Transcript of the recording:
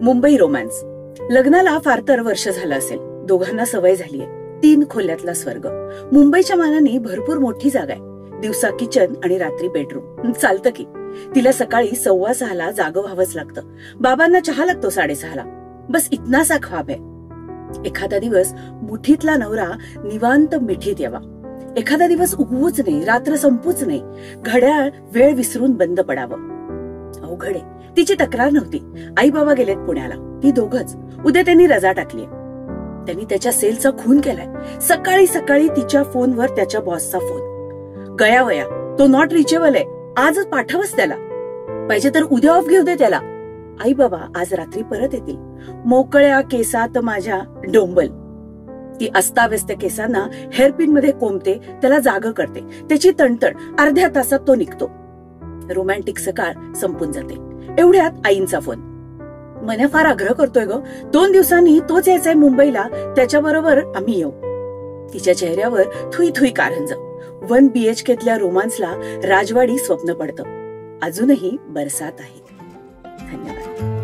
Mumbai romance. लग्नाला फार तर वर्ष झालं असेल. दोघांना सवय झालीये. 3 खोल्यातला स्वर्ग. मुंबईच्या मानाने भरपूर मोठी जागा आहे. दिवसा किचन आणि रात्री बेडरूम. चालतं की. तिला सकाळी 6:15 जागं व्हावंच लागतं. बाबांना चहा लागतो 6:30. बस इतनासा ख्वाब आहे. एखादा दिवस मुठीतला नवरा निवांत मिठीत यावा. एखादा दिवस उगवूच नाही, रात्र संपूच नाही. घड्याळ वेळ विसरून बंद पडावं. अवघड आहे. तिची तक्रार नव्हती. आई बाबा गेलेत पुण्याला. ती दोघच. उद्या त्यांनी रजा टाकलीय. त्यांनी त्याच्या सेलचा खून केलाय. सकाळी सकाळी तिच्या फोनवर त्याच्या बॉसचा फोन. गयावया, तो नॉट रिचेबल आहे. आजच पाठवच त्याला. पाहिजे तर उद्या ऑफ घेऊ दे त्याला. आई बाबा आज रात्री परत येतील. मोकळ्या केसात माझ्या डोंबल. ती अस्ताव्यस्त केसांना हेअरपिन मध्ये कोंबते, त्याला जाग करते. त्याची तणतण. अर्ध्या तासात तो निघतो. रोमॅन्टिक सकाळ संपून जाते. एवढ्यात आईंचा फोन. मन्या फार आग्रह करतोय ग. 2 दिवसांनी तोच यायचाय मुंबईला. त्याच्याबरोबर आम्ही येऊ. तिच्या चेहऱ्यावर थुई थुई कारंज. 1 BHKतल्या रोमांसला राजवाडी स्वप्न पडतं. अजूनही बरसात आहे. धन्यवाद.